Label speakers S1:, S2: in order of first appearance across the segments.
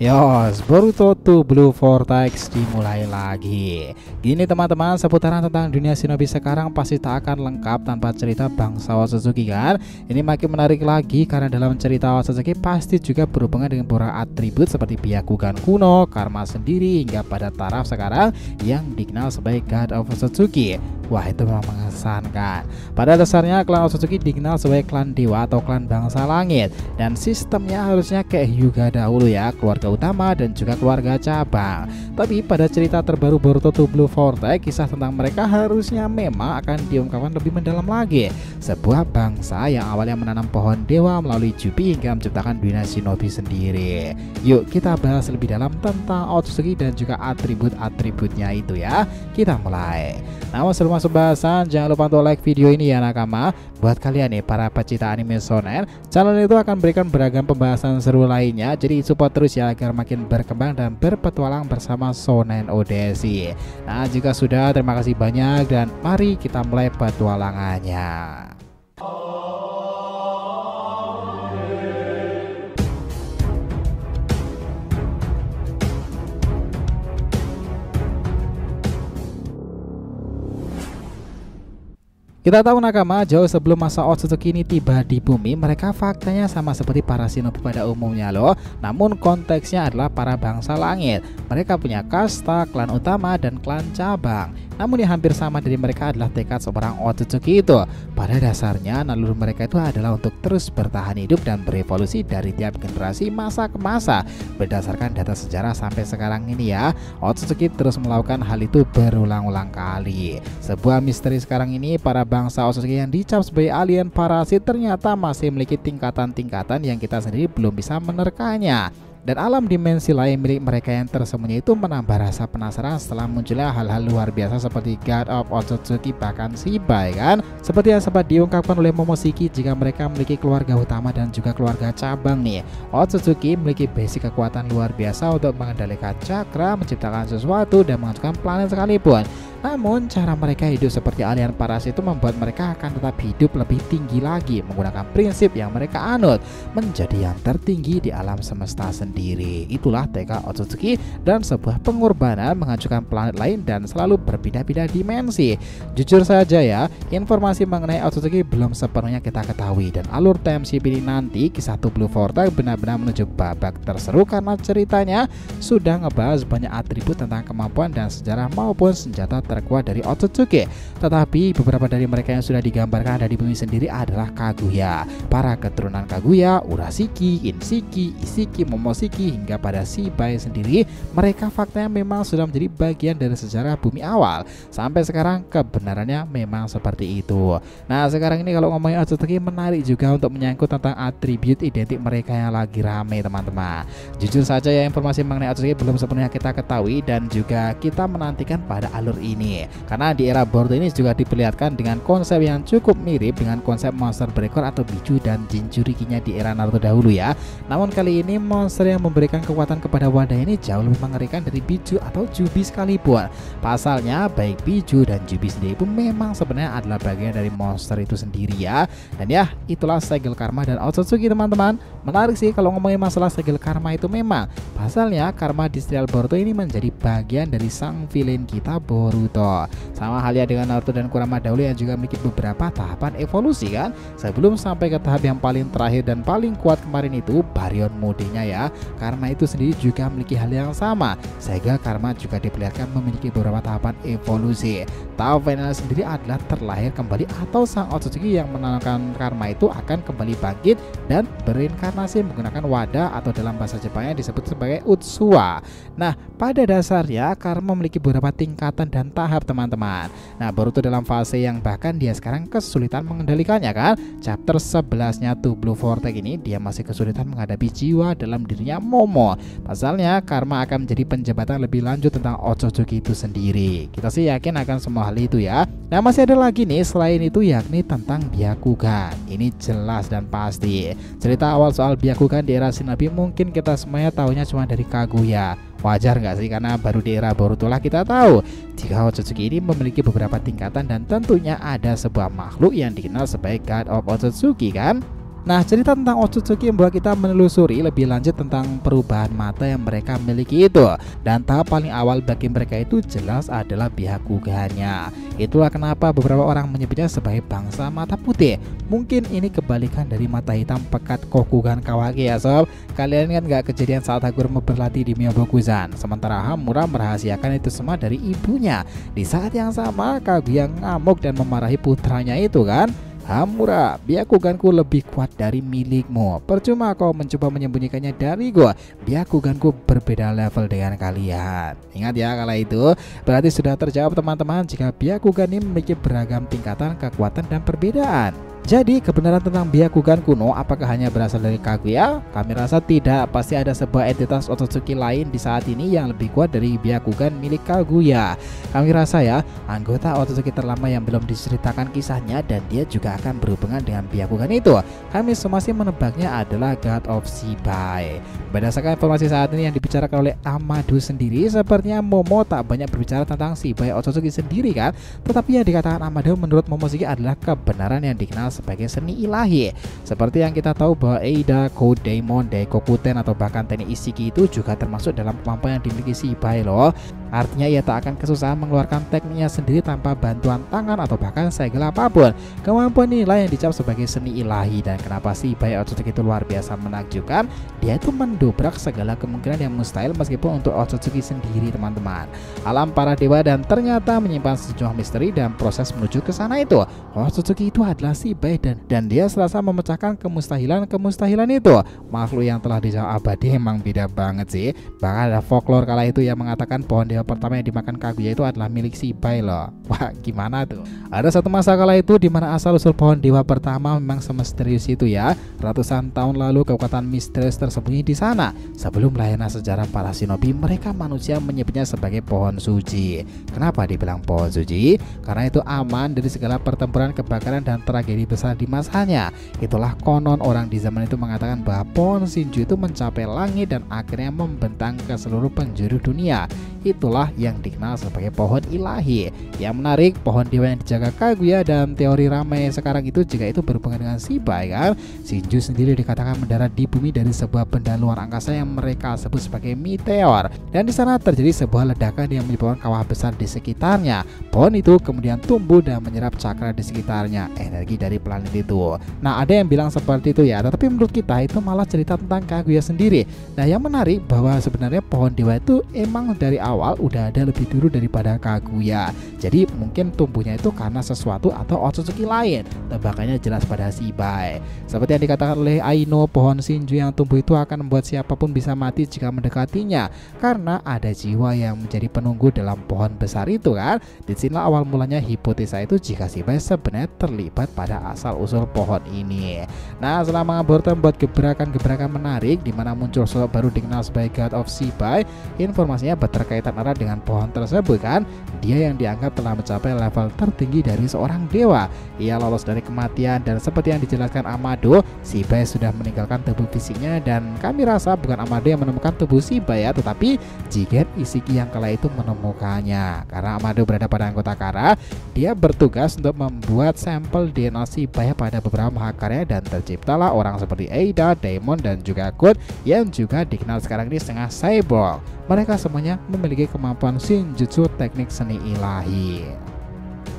S1: Yos, Boruto to Blue Vortex dimulai lagi. Gini teman-teman, seputaran tentang dunia shinobi sekarang pasti tak akan lengkap tanpa cerita bangsa Otsutsuki kan. Ini makin menarik lagi karena dalam cerita Otsutsuki pasti juga berhubungan dengan beberapa atribut seperti Byakugan kuno, karma sendiri, hingga pada taraf sekarang yang dikenal sebagai God of Otsutsuki. Wah, itu memang mengesankan. Pada dasarnya klan Otsutsuki dikenal sebagai klan dewa atau klan bangsa langit, dan sistemnya harusnya kayak Hyuga dahulu ya, keluarga utama dan juga keluarga cabang. Tapi pada cerita terbaru Boruto to Blue Vortex, kisah tentang mereka harusnya memang akan diungkapkan lebih mendalam lagi. Sebuah bangsa yang awalnya menanam pohon dewa melalui Jubi hingga menciptakan dunia shinobi sendiri. Yuk kita bahas lebih dalam tentang Otsutsuki dan juga atribut-atributnya itu ya. Kita mulai. Namun sebelum masuk bahasan, jangan lupa untuk like video ini ya nakama. Buat kalian nih para pecinta anime shonen, channel itu akan berikan beragam pembahasan seru lainnya. Jadi support terus ya agar makin berkembang dan berpetualang bersama Shonen Odyssey. Nah jika sudah, terima kasih banyak dan mari kita mulai petualangannya. Kita tahu nakama, jauh sebelum masa Otsutsuki ini tiba di bumi, mereka faktanya sama seperti para shinobi pada umumnya loh. Namun konteksnya adalah para bangsa langit. Mereka punya kasta, klan utama, dan klan cabang. Namun yang hampir sama dari mereka adalah tekad seorang Otsutsuki itu. Pada dasarnya naluri mereka itu adalah untuk terus bertahan hidup dan berevolusi dari tiap generasi masa ke masa. Berdasarkan data sejarah sampai sekarang ini ya, Otsutsuki terus melakukan hal itu berulang-ulang kali. Sebuah misteri sekarang ini, para bangsa Otsutsuki yang dicap sebagai alien parasit ternyata masih memiliki tingkatan-tingkatan yang kita sendiri belum bisa menerkanya. Dan alam dimensi lain milik mereka yang tersembunyi itu menambah rasa penasaran setelah munculnya hal-hal luar biasa seperti God of Otsutsuki, bahkan Shibai kan. Seperti yang sempat diungkapkan oleh Momoshiki, jika mereka memiliki keluarga utama dan juga keluarga cabang nih, Otsutsuki memiliki basic kekuatan luar biasa untuk mengendalikan cakra, menciptakan sesuatu, dan menghancurkan planet sekalipun. Namun cara mereka hidup seperti alien parasit itu membuat mereka akan tetap hidup lebih tinggi lagi, menggunakan prinsip yang mereka anut, menjadi yang tertinggi di alam semesta sendiri. Itulah tekad Otsutsuki dan sebuah pengorbanan menghancurkan planet lain dan selalu berpindah-pindah dimensi. Jujur saja ya, informasi mengenai Otsutsuki belum sepenuhnya kita ketahui, dan alur time skip ini nanti kisah To Blue Vortex benar-benar menuju babak terseru karena ceritanya sudah ngebahas banyak atribut tentang kemampuan dan sejarah maupun senjata terkuat dari Otsutsuki. Tetapi beberapa dari mereka yang sudah digambarkan dari bumi sendiri adalah Kaguya. Para keturunan Kaguya, Urashiki, Inshiki, Ishiki, Momoshiki, hingga pada Shibai sendiri, mereka faktanya memang sudah menjadi bagian dari sejarah bumi awal. Sampai sekarang kebenarannya memang seperti itu. Nah sekarang ini kalau ngomongin Otsutsuki, menarik juga untuk menyangkut tentang atribut identik mereka yang lagi rame teman-teman. Jujur saja ya, informasi mengenai Otsutsuki belum sepenuhnya kita ketahui dan juga kita menantikan pada alur ini. Karena di era Boruto ini juga diperlihatkan dengan konsep yang cukup mirip dengan konsep monster berekor atau Biju dan Jinchurikinya di era Naruto dahulu ya. Namun kali ini monster yang memberikan kekuatan kepada wadah ini jauh lebih mengerikan dari Biju atau Jubi sekalipun. Pasalnya baik Biju dan Jubi sendiri pun memang sebenarnya adalah bagian dari monster itu sendiri ya. Dan ya itulah segel karma dan Otsutsuki teman-teman. Menarik sih kalau ngomongin masalah segel karma itu, memang pasalnya karma di serial Boruto ini menjadi bagian dari sang villain kita Boruto. Sama halnya dengan Naruto dan Kurama dahulu yang juga memiliki beberapa tahapan evolusi kan, sebelum sampai ke tahap yang paling terakhir dan paling kuat kemarin itu Baryon Mode-nya ya. Karma itu sendiri juga memiliki hal yang sama, sehingga karma juga diperlihatkan memiliki beberapa tahapan evolusi. Tahap final sendiri adalah terlahir kembali, atau sang Otsutsuki yang menanamkan karma itu akan kembali bangkit dan berinkarnasi menggunakan wadah atau dalam bahasa Jepangnya disebut sebagai Utsuwa. Nah pada dasarnya karma memiliki beberapa tingkatan dan tahap teman-teman. Nah Boruto dalam fase yang bahkan dia sekarang kesulitan mengendalikannya kan. Chapter 11-nya To Blue Vortex ini dia masih kesulitan menghadapi jiwa dalam dirinya Momo. Pasalnya karma akan menjadi penjembatan lebih lanjut tentang Otsutsuki itu sendiri. Kita sih yakin akan semua hal itu ya. Nah masih ada lagi nih selain itu, yakni tentang Byakugan. Ini jelas dan pasti cerita awal soal Byakugan di era shinobi mungkin kita semuanya tahunya cuma dari Kaguya. Wajar nggak sih, karena baru di era Boruto lah kita tahu jika Otsutsuki ini memiliki beberapa tingkatan dan tentunya ada sebuah makhluk yang dikenal sebagai God of Otsutsuki kan. Nah, cerita tentang Otsutsuki membawa kita menelusuri lebih lanjut tentang perubahan mata yang mereka miliki itu. Dan tahap paling awal bagi mereka itu jelas adalah Byakugannya. Itulah kenapa beberapa orang menyebutnya sebagai bangsa mata putih. Mungkin ini kebalikan dari mata hitam pekat Kokugan Kawaki ya sob. Kalian kan gak kejadian saat Hagoromo berlatih di Miyobokuzan. Sementara Hamura merahasiakan itu semua dari ibunya. Di saat yang sama Kaguya ngamuk dan memarahi putranya itu kan. Hamura, Byakuganku lebih kuat dari milikmu. Percuma kau mencoba menyembunyikannya dariku. Byakuganku berbeda level dengan kalian. Ingat ya, kala itu berarti sudah terjawab teman-teman jika Byakugan ini memiliki beragam tingkatan kekuatan dan perbedaan. Jadi kebenaran tentang Byakugan kuno apakah hanya berasal dari Kaguya? Kami rasa tidak, pasti ada sebuah entitas Otsutsuki lain di saat ini yang lebih kuat dari Byakugan milik Kaguya. Kami rasa ya, anggota Otsutsuki terlama yang belum diceritakan kisahnya dan dia juga akan berhubungan dengan Byakugan itu. Kami masih menebaknya adalah God of Shibai. Berdasarkan informasi saat ini yang dibicarakan oleh Amado sendiri, sepertinya Momo tak banyak berbicara tentang Shibai Otsutsuki sendiri kan. Tetapi yang dikatakan Amado menurut Momoshiki adalah kebenaran yang dikenal sebagai seni ilahi. Seperti yang kita tahu bahwa Eida, Code Daemon, Daikokuten atau bahkan teknik Ishiki itu juga termasuk dalam kemampuan yang dimiliki Shibai loh. Artinya ia tak akan kesusahan mengeluarkan tekniknya sendiri tanpa bantuan tangan atau bahkan segel apapun. Kemampuan inilah yang dicap sebagai seni ilahi. Dan kenapa Shibai Otsutsuki itu luar biasa menakjubkan? Dia itu mendobrak segala kemungkinan yang mustahil meskipun untuk Otsutsuki sendiri teman-teman. Alam para dewa dan ternyata menyimpan sejumlah misteri dan proses menuju ke sana itu. Otsutsuki itu adalah Shibai dan dia serasa memecahkan kemustahilan itu. Makhluk yang telah dijawab abadi emang beda banget sih. Bahkan ada folklore kala itu yang mengatakan pohon dewa pertama yang dimakan Kaguya itu adalah milik Shibai loh. Wah, gimana tuh? Ada satu masa kala itu di mana asal usul pohon dewa pertama memang semisterius itu ya. Ratusan tahun lalu kekuatan misterius tersembunyi di sana. Sebelum lahirnya sejarah para shinobi, mereka manusia menyebutnya sebagai pohon suci. Kenapa dibilang pohon suci? Karena itu aman dari segala pertempuran, kebakaran dan tragedi besar di masanya. Itulah konon orang di zaman itu mengatakan bahwa pohon Shinju itu mencapai langit dan akhirnya membentang ke seluruh penjuru dunia. Itulah yang dikenal sebagai pohon ilahi. Yang menarik, pohon dewa yang dijaga Kaguya dan teori ramai sekarang itu jika itu berhubungan dengan Shibai kan. Shinju sendiri dikatakan mendarat di bumi dari sebuah benda luar angkasa yang mereka sebut sebagai meteor. Dan di sana terjadi sebuah ledakan yang menyebabkan kawah besar di sekitarnya. Pohon itu kemudian tumbuh dan menyerap cakra di sekitarnya, energi dari planet itu. Nah, ada yang bilang seperti itu ya, tetapi menurut kita itu malah cerita tentang Kaguya sendiri. Nah, yang menarik bahwa sebenarnya pohon dewa itu emang dari awal udah ada lebih dulu daripada Kaguya. Jadi mungkin tumbuhnya itu karena sesuatu atau Otsutsuki lain. Tebakannya jelas pada Shibai. Seperti yang dikatakan oleh Aino, pohon Shinju yang tumbuh itu akan membuat siapapun bisa mati jika mendekatinya, karena ada jiwa yang menjadi penunggu dalam pohon besar itu kan. Disinilah awal mulanya hipotesa itu jika Shibai sebenarnya terlibat pada asal usul pohon ini. Nah, selama mengaborkan buat gebrakan-gebrakan menarik di mana muncul sosok baru dikenal sebagai God of Shibai, informasinya berkaitan erat dengan pohon tersebut kan. Dia yang dianggap telah mencapai level tertinggi dari seorang dewa. Ia lolos dari kematian dan seperti yang dijelaskan Amado, Shibai sudah meninggalkan tubuh fisiknya dan kami rasa bukan Amado yang menemukan tubuh Shibai ya, tetapi Jigen Ishiki yang kala itu menemukannya. Karena Amado berada pada anggota Kara, dia bertugas untuk membuat sampel DNA Shibai pada beberapa mahakarya dan terciptalah orang seperti Eida, Daemon dan juga Code yang juga dikenal sekarang ini setengah cyborg. Mereka semuanya memiliki kemampuan Shinjutsu, teknik seni ilahi.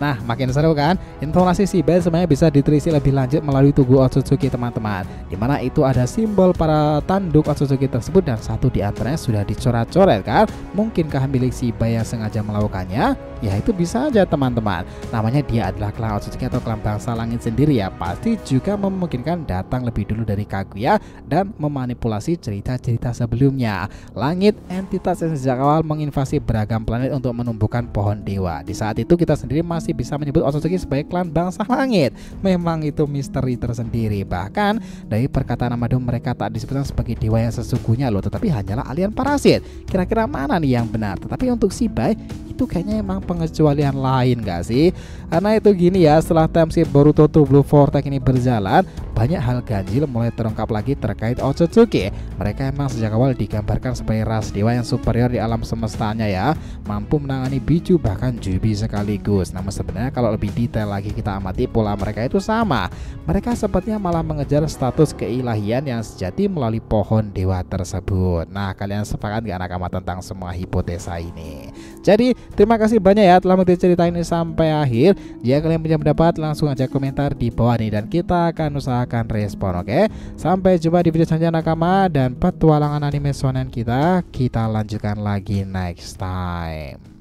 S1: Nah, makin seru kan? Informasi Shibai sebenarnya bisa diteliti lebih lanjut melalui tugu Otsutsuki teman-teman, dimana itu ada simbol para tanduk Otsutsuki tersebut dan satu di antaranya sudah dicoret-coret kan. Mungkinkah milik Shibai yang sengaja melakukannya? Ya itu bisa aja teman-teman. Namanya dia adalah klan Otsutsuki atau klan bangsa langit sendiri ya. Pasti juga memungkinkan datang lebih dulu dari Kaguya dan memanipulasi cerita-cerita sebelumnya. Langit entitas yang sejak awal menginvasi beragam planet untuk menumbuhkan pohon dewa. Di saat itu kita sendiri masih bisa menyebut Otsutsuki sebagai klan bangsa langit. Memang itu misteri tersendiri. Bahkan dari perkataan Amado, mereka tak disebutkan sebagai dewa yang sesungguhnya loh, tetapi hanyalah alien parasit. Kira-kira mana nih yang benar? Tetapi untuk Shibai, itu kayaknya emang pengecualian lain gak sih? Karena itu gini ya, setelah timeskip Boruto to Blue Vortex ini berjalan, banyak hal ganjil mulai terungkap lagi terkait Otsutsuki. Mereka emang sejak awal digambarkan sebagai ras dewa yang superior di alam semestanya ya, mampu menangani Biju bahkan Jubi sekaligus. Namun sebenarnya kalau lebih detail lagi kita amati, pola mereka itu sama. Mereka sepertinya malah mengejar status keilahian yang sejati melalui pohon dewa tersebut. Nah, kalian sepakat gak nakama tentang semua hipotesa ini? Jadi terima kasih banyak ya telah mengikuti cerita ini sampai akhir. Jika kalian punya pendapat, langsung aja komentar di bawah nih dan kita akan usahakan respon. Oke, sampai jumpa di video selanjutnya nakama, dan petualangan anime shonen kita lanjutkan lagi next time.